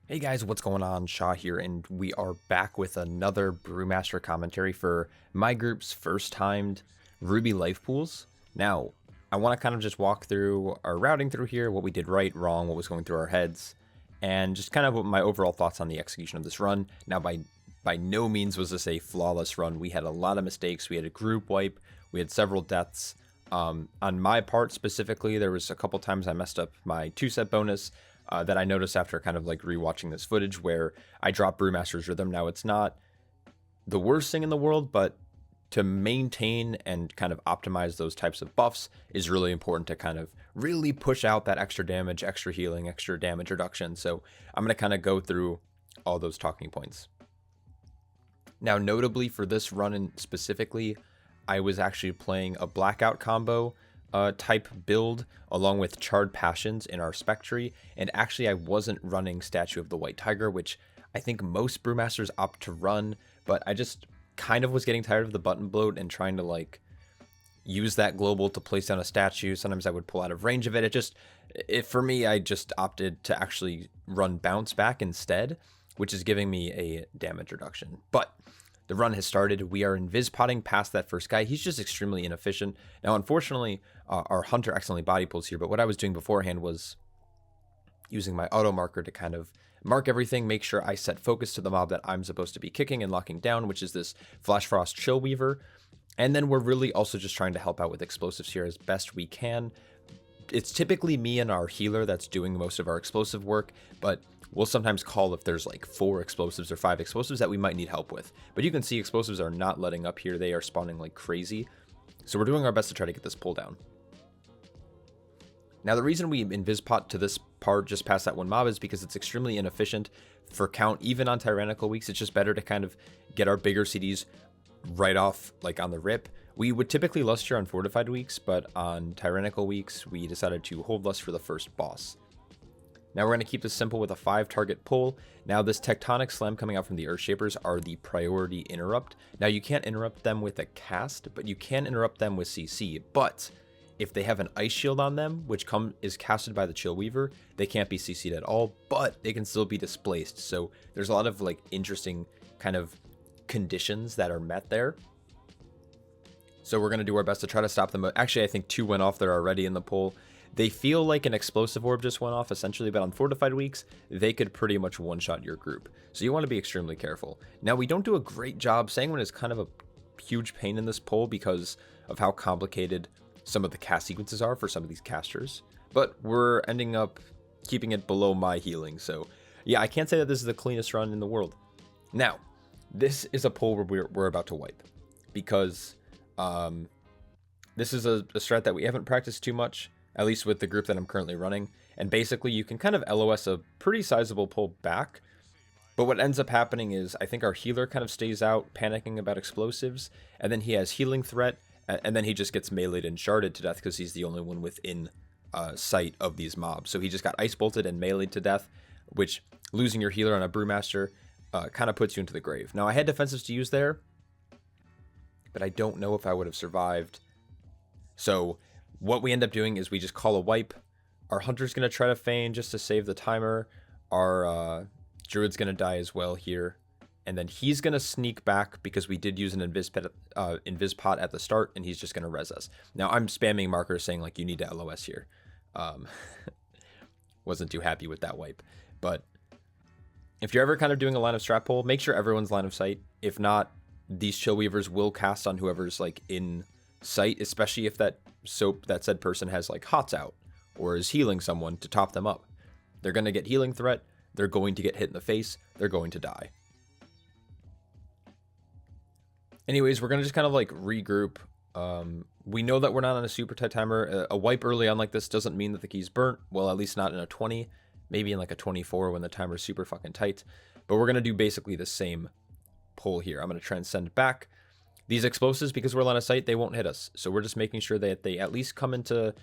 Hey guys, what's going on? Shaw here, and we are back with another Brewmaster commentary for my group's first timed Ruby life pools. Now, I want to kind of just walk through our routing through here, what we did right, wrong, what was going through our heads, and just kind of what my overall thoughts on the execution of this run. Now, by no means was this a flawless run. We had a lot of mistakes. We had a group wipe. We had several deaths. On my part specifically, there was a couple times I messed up my 2-set bonus. That I noticed after kind of like rewatching this footage where I dropped Brewmaster's Rhythm. Now, it's not the worst thing in the world, but to maintain and kind of optimize those types of buffs is really important to kind of really push out that extra damage, extra healing, extra damage reduction. So I'm going to kind of go through all those talking points. Now, notably for this run in specifically, I was actually playing a Blackout combo type build along with Charred Passions in our Spectre, and actually I wasn't running Statue of the White Tiger, which I think most Brewmasters opt to run, but I just kind of was getting tired of the button bloat and trying to like use that global to place down a statue. Sometimes I would pull out of range of it. For me, I just opted to actually run Bounce Back instead, which is giving me a damage reduction. But the run has started. We are invis-potting past that first guy. He's just extremely inefficient. Now, unfortunately, our hunter accidentally body pulls here, but what I was doing beforehand was using my auto marker to kind of mark everything, make sure I set focus to the mob that I'm supposed to be kicking and locking down, which is this Flash Frost Chillweaver. And then we're really also just trying to help out with explosives here as best we can. It's typically me and our healer that's doing most of our explosive work, but we'll sometimes call if there's like 4 explosives or 5 explosives that we might need help with. But you can see explosives are not letting up here. They are spawning like crazy. So we're doing our best to try to get this pull down. Now, the reason we invis-pot to this part just past that one mob is because it's extremely inefficient for count, even on tyrannical weeks. It's just better to kind of get our bigger CDs right off, like on the rip. We would typically lust here on fortified weeks, but on tyrannical weeks, we decided to hold lust for the first boss. Now we're going to keep this simple with a 5 target pull. Now this Tectonic Slam coming out from the Earthshapers are the priority interrupt. Now you can't interrupt them with a cast, but you can interrupt them with CC. But if they have an Ice Shield on them, which is casted by the Chillweaver, they can't be CC'd at all, but they can still be displaced. So there's a lot of like interesting kind of conditions that are met there. So we're going to do our best to try to stop them. Actually, I think 2 went off there already in the pull. They feel like an explosive orb just went off, essentially, but on fortified weeks, they could pretty much one-shot your group. So you want to be extremely careful. Now, we don't do a great job. Sanguine is kind of a huge pain in this pull because of how complicated some of the cast sequences are for some of these casters. But we're ending up keeping it below my healing. So yeah, I can't say that this is the cleanest run in the world. Now, this is a pull where we're about to wipe because this is a strat that we haven't practiced too much, at least with the group that I'm currently running. And basically you can kind of LOS a pretty sizable pull back. But what ends up happening is I think our healer kind of stays out panicking about explosives. And then he has healing threat. And then he just gets meleeed and sharded to death because he's the only one within sight of these mobs. So he just got ice bolted and meleeed to death, which losing your healer on a Brewmaster kind of puts you into the grave. Now I had defensives to use there, but I don't know if I would have survived. So what we end up doing is we just call a wipe. Our hunter's going to try to feign just to save the timer. Our druid's going to die as well here. And then he's going to sneak back because we did use an invis pot at the start, and he's just going to res us. Now I'm spamming markers saying like you need to LOS here. Wasn't too happy with that wipe. But if you're ever kind of doing a line of strat pull, make sure everyone's line of sight. If not, these Chillweavers will cast on whoever's like in sight, especially if that said person has like hots out or is healing someone to top them up. They're going to get healing threat. They're going to get hit in the face. They're going to die. Anyways, we're going to just kind of like regroup. We know that we're not on a super tight timer. A wipe early on like this doesn't mean that the key's burnt. Well, at least not in a 20, maybe in like a 24 when the timer's super fucking tight. But we're going to do basically the same pull here. I'm going to transcend back. These explosives, because we're line of sight, they won't hit us. So we're just making sure that they at least come into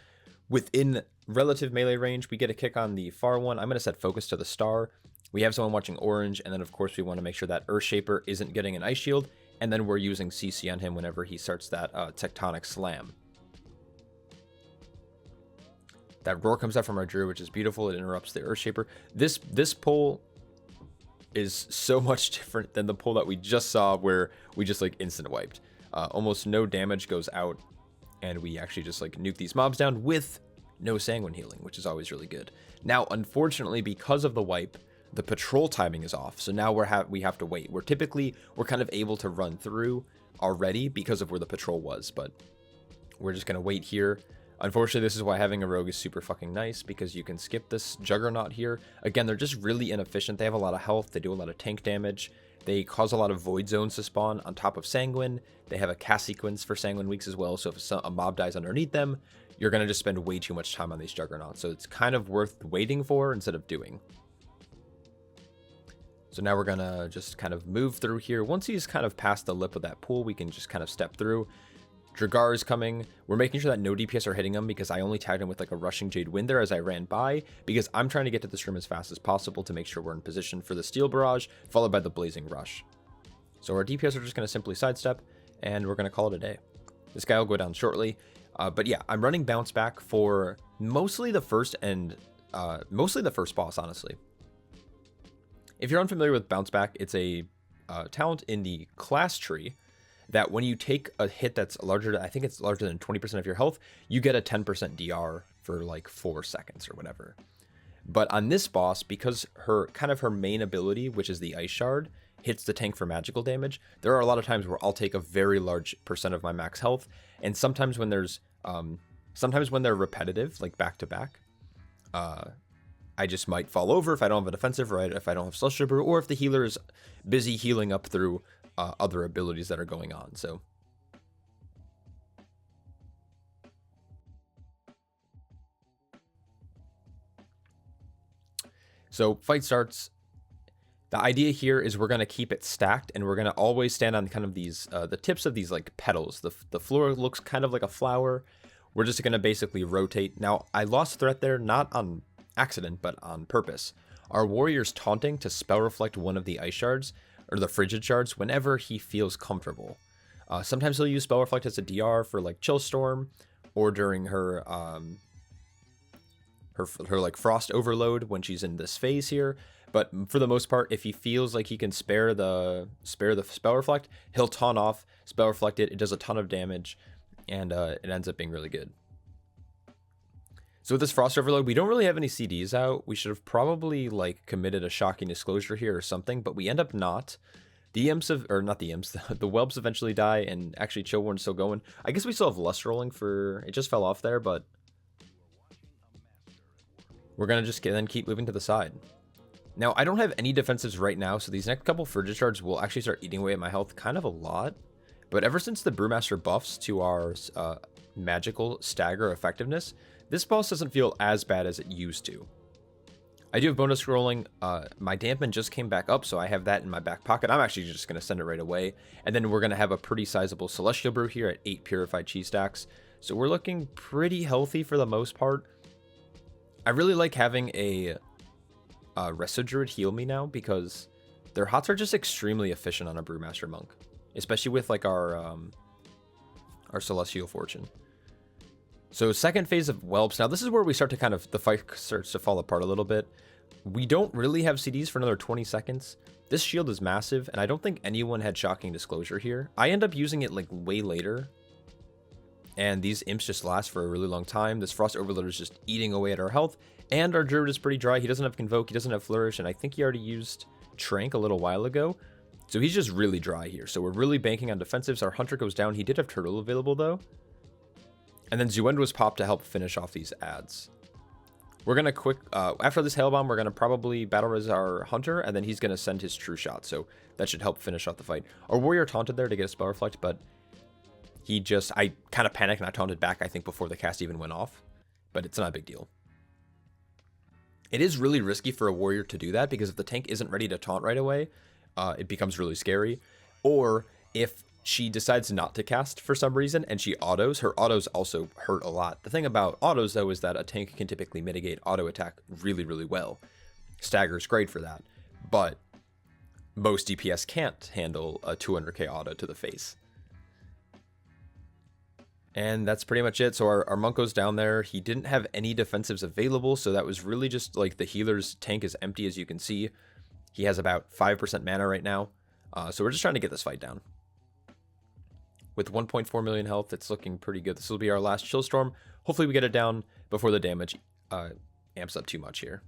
within relative melee range. We get a kick on the far one. I'm going to set focus to the star. We have someone watching orange. And then, of course, we want to make sure that Earthshaper isn't getting an ice shield. And then we're using CC on him whenever he starts that Tectonic Slam. That roar comes out from our Druid, which is beautiful. It interrupts the Earthshaper. This pull is so much different than the pull that we just saw where we just like instant wiped. Almost no damage goes out, and we actually just like nuke these mobs down with no sanguine healing, which is always really good. Now, unfortunately, because of the wipe, the patrol timing is off, so now we have to wait. We're kind of able to run through already because of where the patrol was, but we're just gonna wait here. Unfortunately, this is why having a rogue is super fucking nice, because you can skip this juggernaut here. Again, they're just really inefficient. They have a lot of health, they do a lot of tank damage, they cause a lot of void zones to spawn on top of sanguine. They have a cast sequence for sanguine weeks as well, so if a mob dies underneath them, you're gonna just spend way too much time on these juggernauts, so it's kind of worth waiting for instead of doing. So now we're gonna just kind of move through here. Once he's kind of past the lip of that pool, we can just kind of step through. Dragar is coming. We're making sure that no DPS are hitting him, because I only tagged him with like a rushing Jade Wind there as I ran by, because I'm trying to get to this room as fast as possible to make sure we're in position for the Steel Barrage, followed by the Blazing Rush. So our DPS are just going to simply sidestep, and we're going to call it a day. This guy will go down shortly. But yeah, I'm running Bounce Back for mostly the first boss, honestly. If you're unfamiliar with Bounce Back, it's a talent in the class tree that when you take a hit that's larger, I think it's larger than 20% of your health, you get a 10% DR for like 4 seconds or whatever. But on this boss, because her main ability, which is the Ice Shard, hits the tank for magical damage, there are a lot of times where I'll take a very large percent of my max health, and sometimes when they're repetitive, like back to back, I just might fall over if I don't have a defensive, right? If I don't have Celestial Brew, or if the healer is busy healing up through other abilities that are going on. So fight starts. The idea here is we're going to keep it stacked, and we're going to always stand on kind of these the tips of these like petals. The floor looks kind of like a flower. We're just going to basically rotate. Now, I lost threat there, not on accident, but on purpose. Our warrior's taunting to spell reflect one of the ice shards, or the frigid shards, whenever he feels comfortable. Sometimes he'll use spell reflect as a DR for like chill storm, or during her like frost overload when she's in this phase here. But for the most part, if he feels like he can spare the spell reflect, he'll taunt off, spell reflect it. It does a ton of damage, and it ends up being really good. So with this frost overload, we don't really have any CDs out. We should have probably like committed a shocking disclosure here or something, but we end up not. The imps not the imps, the whelps eventually die, and actually Chillworn's still going. I guess we still have lust rolling for, it just fell off there, but we're gonna just then keep moving to the side. Now, I don't have any defensives right now, so these next couple frigid shards will actually start eating away at my health kind of a lot. But ever since the Brewmaster buffs to our magical stagger effectiveness, this boss doesn't feel as bad as it used to. I do have bonus scrolling. My dampen just came back up, so I have that in my back pocket. I'm actually just going to send it right away. And then we're going to have a pretty sizable Celestial Brew here at 8 Purified Cheese Stacks. So we're looking pretty healthy for the most part. I really like having a Resto Druid heal me now, because their hots are just extremely efficient on a Brewmaster Monk. Especially with like our Celestial Fortune. So second phase of whelps. Now this is where we start to kind of, the fight starts to fall apart a little bit. We don't really have CDs for another 20 seconds. This shield is massive, and I don't think anyone had shocking disclosure here. I end up using it like way later, and these imps just last for a really long time. This frost overload is just eating away at our health, and our druid is pretty dry. He doesn't have convoke, he doesn't have flourish, and I think he already used trank a little while ago. So he's just really dry here. So we're really banking on defensives. Our hunter goes down. He did have turtle available though. And then Zuend was popped to help finish off these ads. We're going to after this Hail Bomb, we're going to probably battle res our hunter, and then he's going to send his true shot. So that should help finish off the fight. Our warrior taunted there to get a spell reflect, but I kind of panicked and I taunted back, I think, before the cast even went off. But it's not a big deal. It is really risky for a warrior to do that, because if the tank isn't ready to taunt right away, it becomes really scary. Or if she decides not to cast for some reason and she autos, her autos also hurt a lot. The thing about autos, though, is that a tank can typically mitigate auto attack really, really well. Stagger's great for that, but most DPS can't handle a 200k auto to the face. And that's pretty much it. So our monk goes down there. He didn't have any defensives available, so that was really just like the healer's tank is empty, as you can see. He has about 5% mana right now. So we're just trying to get this fight down. With 1.4 million health, it's looking pretty good. This will be our last Chill Storm. Hopefully we get it down before the damage amps up too much here.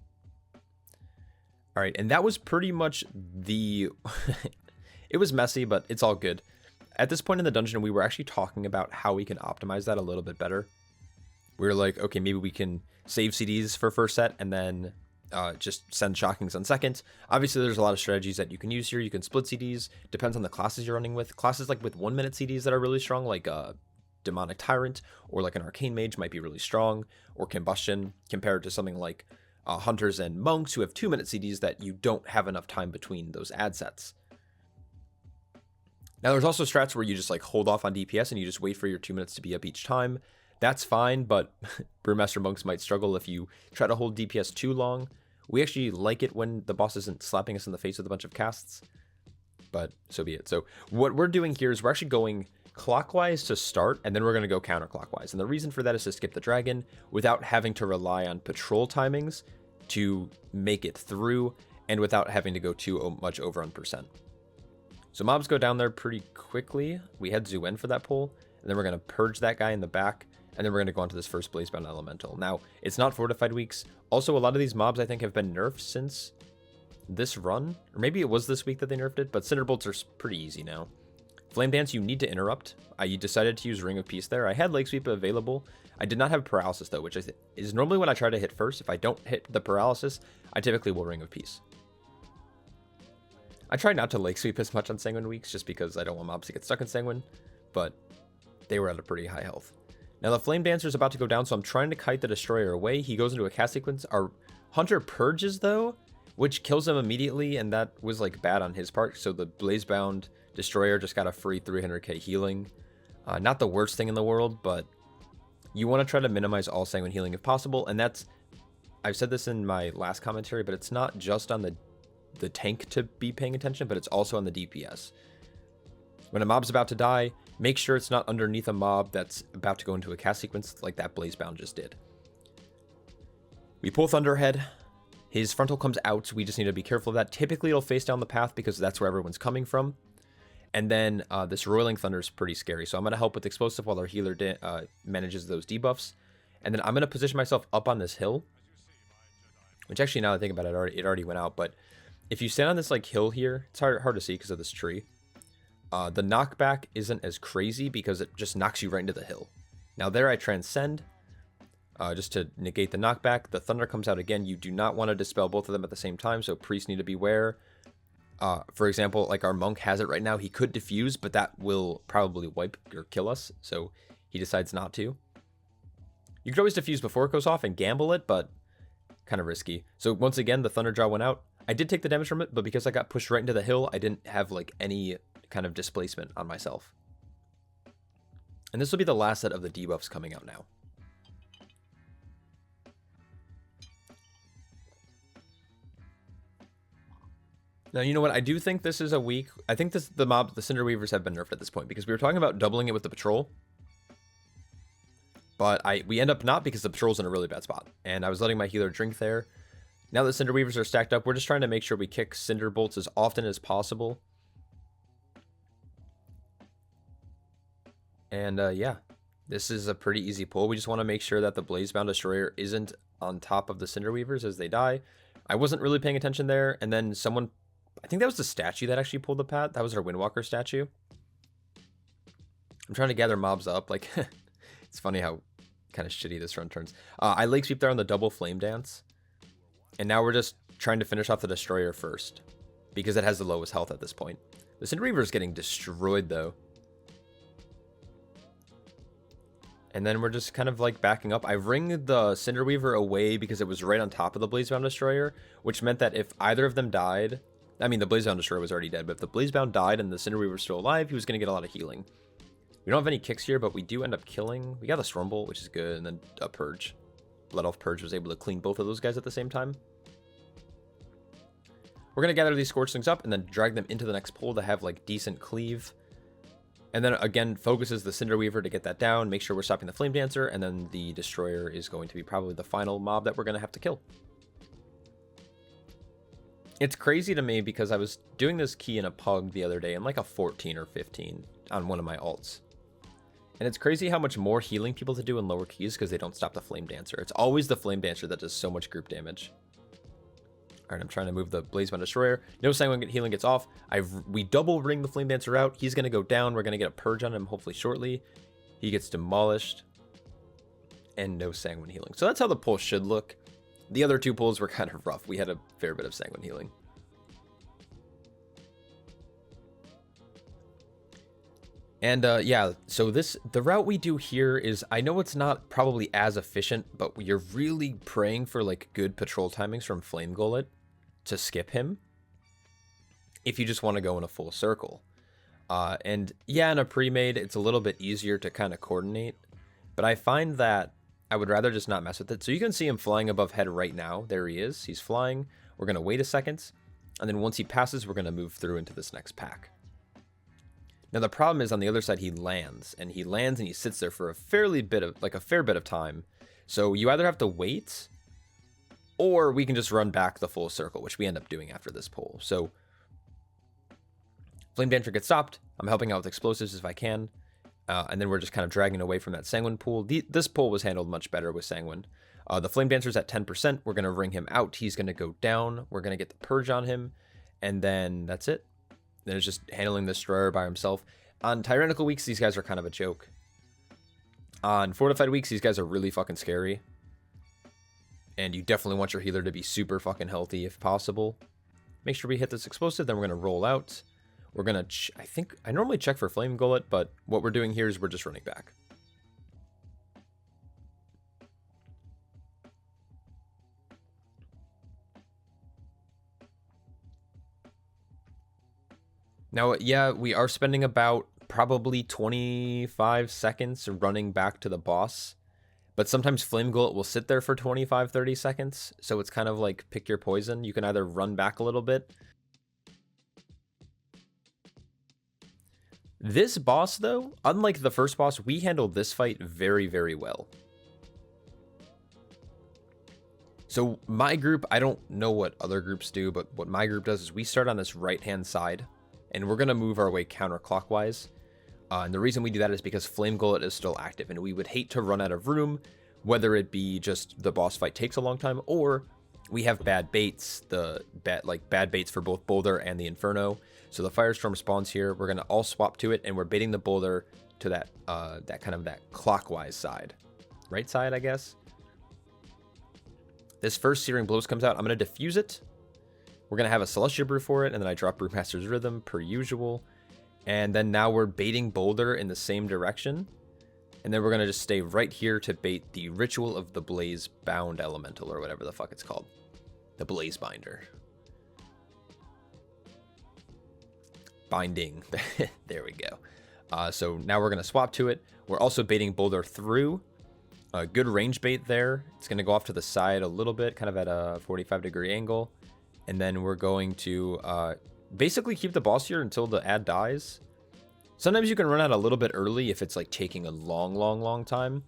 All right, and that was pretty much the... It was messy, but it's all good. At this point in the dungeon, we were actually talking about how we can optimize that a little bit better. We were like, okay, maybe we can save CDs for first set and then just send Shockings on second. Obviously, there's a lot of strategies that you can use here. You can split CDs. Depends on the classes you're running with. Classes like with 1 minute CDs that are really strong, like Demonic Tyrant or like an Arcane Mage might be really strong, or Combustion, compared to something like Hunters and Monks who have 2 minute CDs that you don't have enough time between those ad sets. Now, there's also strats where you just like hold off on DPS and you just wait for your 2 minutes to be up each time. That's fine, but Brewmaster Monks might struggle if you try to hold DPS too long. We actually like it when the boss isn't slapping us in the face with a bunch of casts, but so be it. So what we're doing here is we're actually going clockwise to start, and then we're going to go counterclockwise. And the reason for that is to skip the dragon without having to rely on patrol timings to make it through, and without having to go too much over on percent. So mobs go down there pretty quickly. We had Zuen for that pull, and then we're going to purge that guy in the back, and then we're going to go on to this first Blazebound Elemental. Now, it's not fortified weeks. Also, a lot of these mobs, I think, have been nerfed since this run. Or maybe it was this week that they nerfed it, but Cinderbolts are pretty easy now. Flame Dance, you need to interrupt. I decided to use Ring of Peace there. I had Leg Sweep available. I did not have Paralysis, though, which is normally what I try to hit first. If I don't hit the Paralysis, I typically will Ring of Peace. I try not to Leg Sweep as much on Sanguine weeks, just because I don't want mobs to get stuck in Sanguine, but they were at a pretty high health. Now the Flame Dancer is about to go down, so I'm trying to kite the Destroyer away. He goes into a cast sequence. Our Hunter purges, though, which kills him immediately, and that was like bad on his part. So the Blazebound Destroyer just got a free 300k healing. Not the worst thing in the world, but you want to try to minimize all Sanguine healing if possible, and that's... I've said this in my last commentary, but it's not just on the tank to be paying attention, but it's also on the DPS. When a mob's about to die, make sure it's not underneath a mob that's about to go into a cast sequence like that Blazebound just did. We pull Thunderhead. His frontal comes out, so we just need to be careful of that. Typically, it'll face down the path because that's where everyone's coming from. And then this Roiling Thunder is pretty scary, so I'm going to help with Explosive while our healer manages those debuffs. And then I'm going to position myself up on this hill, which actually, now that I think about it, it already went out, but if you stand on this like hill here, it's hard to see because of this tree. The knockback isn't as crazy because it just knocks you right into the hill. Now there I Transcend, just to negate the knockback. The Thunder comes out again. You do not want to dispel both of them at the same time, so priests need to beware. For example, like our monk has it right now. He could diffuse, but that will probably wipe or kill us, so he decides not to. You could always diffuse before it goes off and gamble it, but kind of risky. So once again, the Thunder Jaw went out. I did take the damage from it, but because I got pushed right into the hill, I didn't have like any kind of displacement on myself. And this will be the last set of the debuffs coming out now. Now, you know what? I do think this is a week. I think the Cinder Weavers have been nerfed at this point because we were talking about doubling it with the patrol. But we end up not because the patrol's in a really bad spot. And I was letting my healer drink there. Now that Cinder Weavers are stacked up, we're just trying to make sure we kick Cinder Bolts as often as possible. And yeah, this is a pretty easy pull. We just want to make sure that the Blazebound Destroyer isn't on top of the Cinder Weavers as they die. I wasn't really paying attention there, and then someone... I think that was the statue that actually pulled the pat. That was our Windwalker statue. I'm trying to gather mobs up. Like, it's funny how kind of shitty this run turns. I Leg Sweep there on the double Flame Dance. And now we're just trying to finish off the Destroyer first, because it has the lowest health at this point. The Cinder Weaver is getting destroyed, though. And then we're just kind of like backing up. I ringed the Cinder Weaver away because it was right on top of the Blazebound Destroyer, which meant that if either of them died... I mean, the Blazebound Destroyer was already dead, but if the Blazebound died and the Cinder Weaver was still alive, he was going to get a lot of healing. We don't have any kicks here, but we do end up killing. We got a Stormbolt, which is good, and then a Purge. Blood Elf Purge was able to clean both of those guys at the same time. We're going to gather these Scorchlings up and then drag them into the next pull to have like decent cleave. And then again, focuses the Cinder Weaver to get that down, make sure we're stopping the Flame Dancer, and then the Destroyer is going to be probably the final mob that we're going to have to kill. It's crazy to me because I was doing this key in a pug the other day in like a 14 or 15 on one of my alts. And it's crazy how much more healing people to do in lower keys because they don't stop the Flame Dancer. It's always the Flame Dancer that does so much group damage. Alright, I'm trying to move the Blazehoof Destroyer. No Sanguine Healing gets off. We double ring the Flame Dancer out. He's going to go down. We're going to get a Purge on him hopefully shortly. He gets demolished. And no Sanguine Healing. So that's how the pull should look. The other two pulls were kind of rough. We had a fair bit of Sanguine Healing. And yeah, so the route we do here is, I know it's not probably as efficient, but you're really praying for like good patrol timings from Flame Gullet to skip him if you just want to go in a full circle. And yeah, in a pre-made, it's a little bit easier to kind of coordinate, but I find that I would rather just not mess with it. So you can see him flying above head right now. There he is. He's flying. We're going to wait a second, and then once he passes, we're going to move through into this next pack. Now the problem is on the other side he lands and he sits there for a fair bit of time. So you either have to wait or we can just run back the full circle, which we end up doing after this pull. So Flame Dancer gets stopped. I'm helping out with explosives if I can. And then we're just kind of dragging away from that Sanguine pool. This pull was handled much better with Sanguine. The Flame Dancer's at 10%. We're going to ring him out. He's going to go down. We're going to get the Purge on him. And then that's it. Then it's just handling the Destroyer by himself. On Tyrannical weeks, these guys are kind of a joke. On Fortified weeks, these guys are really fucking scary. And you definitely want your healer to be super fucking healthy if possible. Make sure we hit this explosive, then we're going to roll out. We're going to, I normally check for Flame Gullet, but what we're doing here is we're just running back. Now, yeah, we are spending about probably 25 seconds running back to the boss. But sometimes Flame Gullet will sit there for 25, 30 seconds. So it's kind of like pick your poison. You can either run back a little bit. This boss, though, unlike the first boss, we handled this fight very, very well. So my group, I don't know what other groups do, but what my group does is we start on this right-hand side. And we're going to move our way counterclockwise. And the reason we do that is because Flame Gullet is still active. And we would hate to run out of room, whether it be just the boss fight takes a long time, or we have bad baits, bad baits for both Boulder and the Inferno. So the Firestorm spawns here. We're going to all swap to it, and we're baiting the Boulder to that clockwise side. Right side, I guess. This first Searing Blows comes out. I'm going to diffuse it. We're going to have a Celestial Brew for it, and then I drop Brewmaster's Rhythm, per usual. And then now we're baiting Boulder in the same direction. And then we're going to just stay right here to bait the Ritual of the Blaze Bound Elemental, or whatever the fuck it's called. The Blaze Binder. Binding. There we go. So now we're going to swap to it. We're also baiting Boulder through. A good range bait there. It's going to go off to the side a little bit, kind of at a 45-degree angle. And then we're going to basically keep the boss here until the ad dies. Sometimes you can run out a little bit early if it's like taking a long time.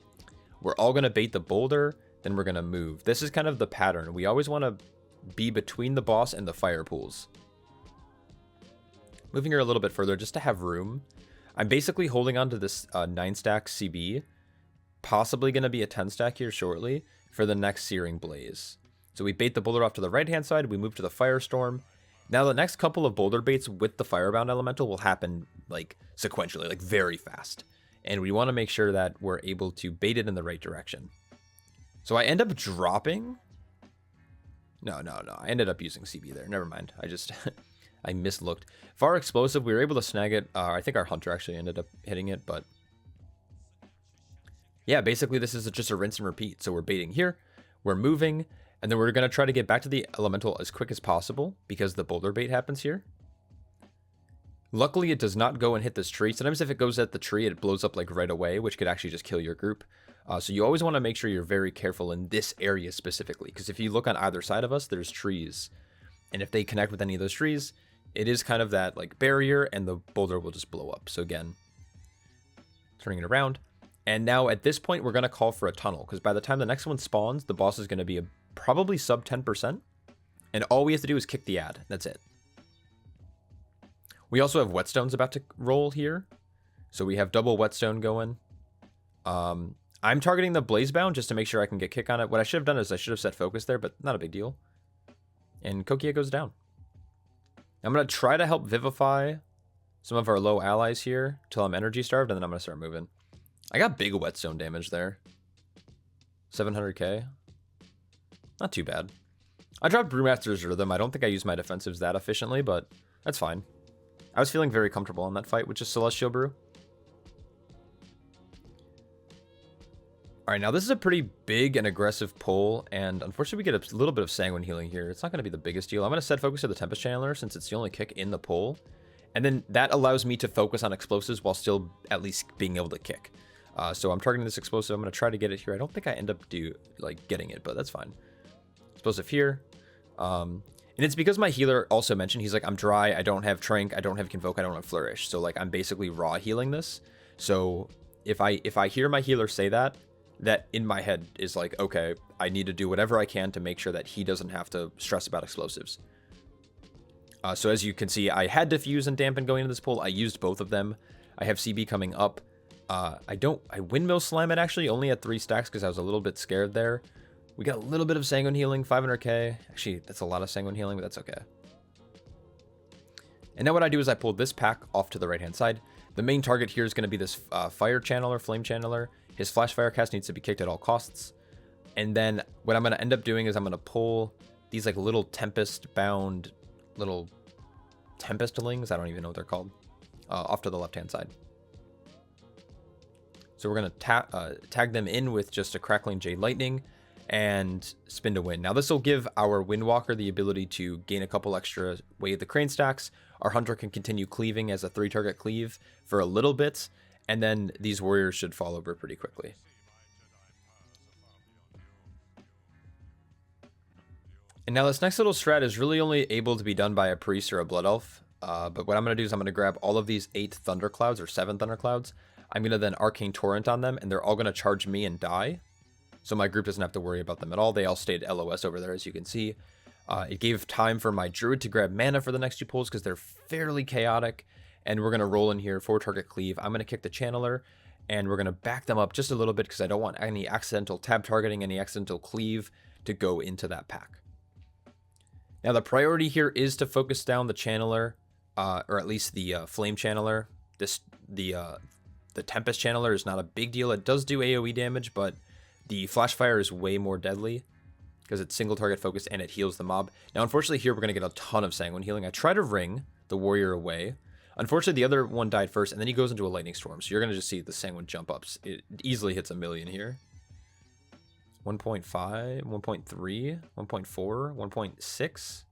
We're all going to bait the Boulder, then we're going to move. This is kind of the pattern. We always want to be between the boss and the fire pools. Moving here a little bit further just to have room. I'm basically holding on to this 9-stack CB. Possibly going to be a 10-stack here shortly for the next Searing Blaze. So we bait the Boulder off to the right-hand side. We move to the Firestorm. Now the next couple of Boulder baits with the Firebound Elemental will happen like sequentially, like very fast. And we want to make sure that we're able to bait it in the right direction. So I end up dropping. No. I ended up using CB there. Never mind. I mislooked. Far Explosive, we were able to snag it. I think our Hunter actually ended up hitting it, but yeah, basically this is just a rinse and repeat. So we're baiting here, we're moving, and then we're going to try to get back to the Elemental as quick as possible because the Boulder bait happens here. Luckily, it does not go and hit this tree. Sometimes if it goes at the tree, it blows up like right away, which could actually just kill your group. So you always want to make sure you're very careful in this area specifically, because if you look on either side of us, there's trees. And if they connect with any of those trees, it is kind of that like barrier and the Boulder will just blow up. So again, turning it around. And now at this point, we're going to call for a tunnel, because by the time the next one spawns, the boss is going to be probably sub 10%. And all we have to do is kick the ad. That's it. We also have Whetstones about to roll here. So we have double Whetstone going. I'm targeting the Blazebound just to make sure I can get kick on it. What I should have done is I should have set focus there, but not a big deal. And Kokia goes down. I'm going to try to help vivify some of our low allies here till I'm energy starved, and then I'm going to start moving. I got big Whetstone damage there. 700k. Not too bad. I dropped Brewmaster's Rhythm. I don't think I used my defensives that efficiently, but that's fine. I was feeling very comfortable in that fight with just Celestial Brew. Alright, now this is a pretty big and aggressive pull, and unfortunately we get a little bit of Sanguine Healing here. It's not going to be the biggest deal. I'm going to set focus to the Tempest Channeler since it's the only kick in the pull. And then that allows me to focus on explosives while still at least being able to kick. So I'm targeting this explosive. I'm going to try to get it here. I don't think I end up getting it, but that's fine. Explosive here. And it's because my healer also mentioned, he's like, I'm dry, I don't have Trank, I don't have Convoke, I don't have Flourish. So like I'm basically raw healing this. So if I hear my healer say that in my head is like, okay, I need to do whatever I can to make sure that he doesn't have to stress about explosives. So as you can see, I had Diffuse and Dampen going into this pull. I used both of them. I have CB coming up. I Windmill Slam it actually only at 3 stacks because I was a little bit scared there. We got a little bit of Sanguine Healing, 500k. Actually, that's a lot of Sanguine Healing, but that's okay. And now what I do is I pull this pack off to the right-hand side. The main target here is going to be this Fire Channeler, Flame Channeler. His Flash Fire cast needs to be kicked at all costs. And then what I'm going to end up doing is I'm going to pull these like little Tempest-bound little Tempestlings, I don't even know what they're called, off to the left-hand side. So we're going to tag them in with just a Crackling Jade Lightning and Spin to Win. Now this will give our Windwalker the ability to gain a couple extra Way of the Crane stacks. Our Hunter can continue cleaving as a 3-target cleave for a little bit, and then these warriors should fall over pretty quickly. And now this next little strat is really only able to be done by a priest or a blood elf. But what I'm going to do is I'm going to grab all of these 8 thunderclouds or 7 thunderclouds. I'm going to then Arcane Torrent on them, and they're all going to charge me and die. So my group doesn't have to worry about them at all. They all stayed LOS over there, as you can see. It gave time for my druid to grab mana for the next 2 pulls because they're fairly chaotic. And we're going to roll in here, 4-target cleave. I'm going to kick the channeler, and we're going to back them up just a little bit because I don't want any accidental tab targeting, any accidental cleave to go into that pack. Now the priority here is to focus down the channeler, or at least the flame channeler. The Tempest channeler is not a big deal. It does do AoE damage, but the Flash Fire is way more deadly because it's single target focus and it heals the mob. Now unfortunately here we're going to get a ton of Sanguine Healing. I try to ring the warrior away. Unfortunately the other one died first, and then he goes into a Lightning Storm. So you're going to just see the Sanguine jump ups. It easily hits 1 million here. 1.5, 1.3, 1.4, 1.6,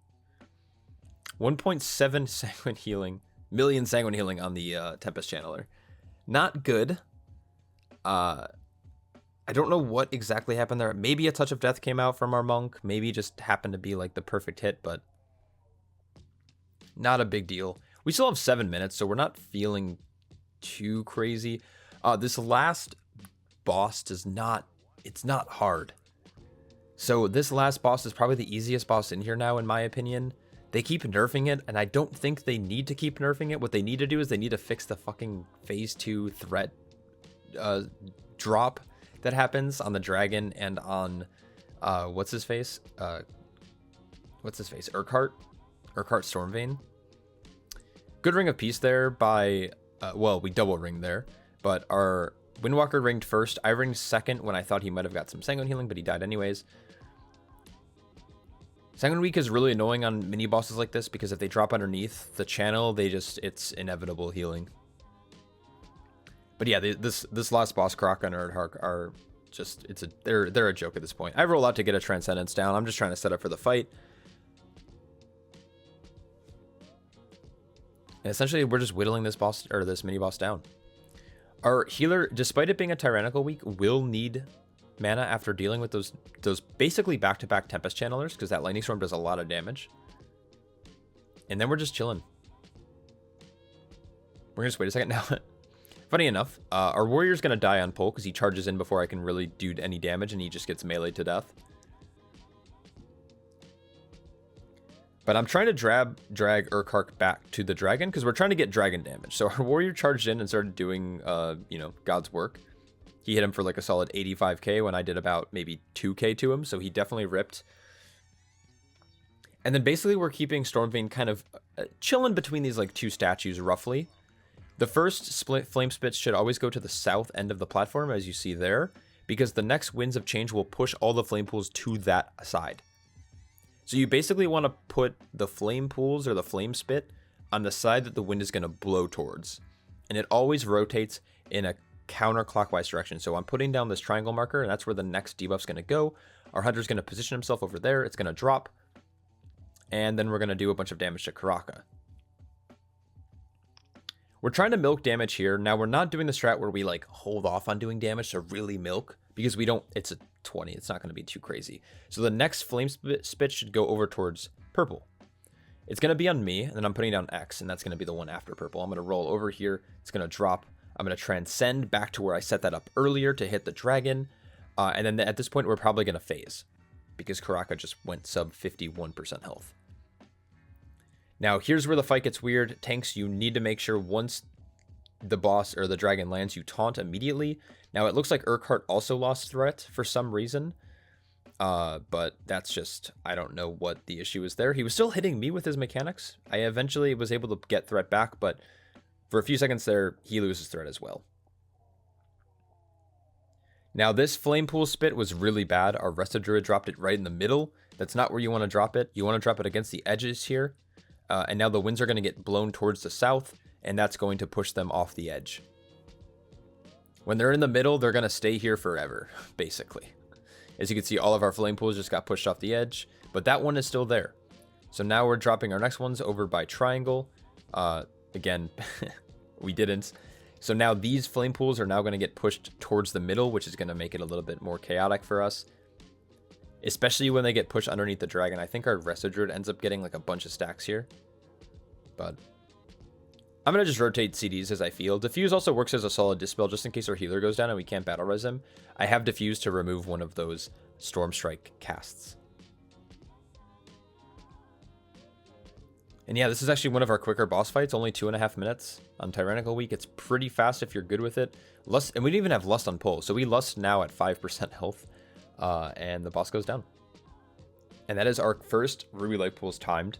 1.7 Sanguine Healing, million Sanguine Healing on the Tempest Channeler. Not good. I don't know what exactly happened there. Maybe a Touch of Death came out from our monk. Maybe just happened to be like the perfect hit, but not a big deal. We still have 7 minutes, so we're not feeling too crazy. This last boss it's not hard. So this last boss is probably the easiest boss in here now, in my opinion. They keep nerfing it, and I don't think they need to keep nerfing it. What they need to do is they need to fix the fucking phase 2 threat drop that happens on the dragon and on what's his face? Erkhart Stormvein. Good Ring of Peace there by well, we double ringed there, but our Windwalker ringed first. I ringed second when I thought he might have got some Sanguine Healing, but he died anyways. Sanguine Weak is really annoying on mini bosses like this because if they drop underneath the channel, it's inevitable healing. But yeah, this last boss, Kyrakka and Erkhart, are just they're a joke at this point. I roll out to get a Transcendence down. I'm just trying to set up for the fight. And essentially, we're just whittling this boss or this mini boss down. Our healer, despite it being a Tyrannical week, will need mana after dealing with those basically back-to-back Tempest Channelers because that Lightning Storm does a lot of damage. And then we're just chilling. We're gonna just wait a second now. Funny enough, our warrior's gonna die on pull because he charges in before I can really do any damage, and he just gets meleeed to death. But I'm trying to drag Erkhart back to the dragon because we're trying to get dragon damage. So our warrior charged in and started doing, you know, God's work. He hit him for like a solid 85k when I did about maybe 2k to him. So he definitely ripped. And then basically we're keeping Stormvane kind of chilling between these like two statues roughly. The first flame spits should always go to the south end of the platform, as you see there, because the next Winds of Change will push all the flame pools to that side. So you basically want to put the flame pools or the flame spit on the side that the wind is going to blow towards. And it always rotates in a counterclockwise direction. So I'm putting down this triangle marker, and that's where the next debuff is going to go. Our hunter's going to position himself over there. It's going to drop. And then we're going to do a bunch of damage to Kyrakka. We're trying to milk damage here. Now, we're not doing the strat where we like hold off on doing damage to really milk, because we don't, it's a 20. It's not going to be too crazy. So the next flame spit should go over towards purple. It's going to be on me, and then I'm putting down X, and that's going to be the one after purple. I'm going to roll over here. It's going to drop. I'm going to transcend back to where I set that up earlier to hit the dragon. And then at this point, we're probably going to phase, because Kyrakka just went sub 51% health. Now, here's where the fight gets weird. Tanks, you need to make sure once the boss or the dragon lands, you taunt immediately. Now, it looks like Erkhart also lost threat for some reason. But that's just, I don't know what the issue is there. He was still hitting me with his mechanics. I eventually was able to get threat back, but for a few seconds there, he loses threat as well. Now, this flame pool spit was really bad. Our Resto Druid dropped it right in the middle. That's not where you want to drop it. You want to drop it against the edges here. And now the winds are going to get blown towards the south, and that's going to push them off the edge. When they're in the middle, they're going to stay here forever, basically. As you can see, all of our flame pools just got pushed off the edge, but that one is still there. So now we're dropping our next ones over by triangle. Again, we didn't. So now these flame pools are now going to get pushed towards the middle, which is going to make it a little bit more chaotic for us. Especially when they get pushed underneath the dragon. I think our Resto Druid ends up getting like a bunch of stacks here. But I'm going to just rotate CDs as I feel. Diffuse also works as a solid dispel just in case our healer goes down and we can't battle res him. I have Diffuse to remove one of those Storm Strike casts. And yeah, this is actually one of our quicker boss fights. Only 2.5 minutes on Tyrannical Week. It's pretty fast if you're good with it. Lust, and we didn't even have Lust on pull. So we Lust now at 5% health. And the boss goes down. And that is our first Ruby Light Pools timed.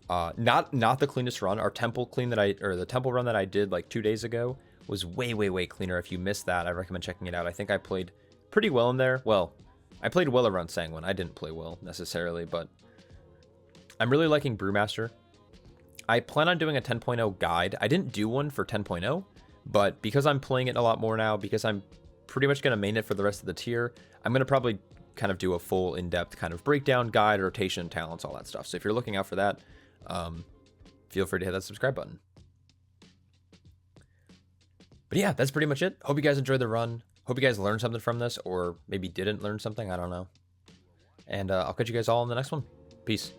Not the cleanest run. Our temple clean the temple run that I did like 2 days ago was way cleaner. If you missed that, I recommend checking it out. I think I played pretty well in there. Well, I played well around Sanguine. I didn't play well necessarily, but I'm really liking Brewmaster. I plan on doing a 10.0 guide. I didn't do one for 10.0, but because I'm playing it a lot more now, because I'm pretty much going to main it for the rest of the tier, I'm going to probably kind of do a full in-depth kind of breakdown, guide, rotation, talents, all that stuff. So if you're looking out for that, feel free to hit that subscribe button. But yeah, that's pretty much it. Hope you guys enjoyed the run. Hope you guys learned something from this, or maybe didn't learn something. I don't know. And I'll catch you guys all in the next one. Peace.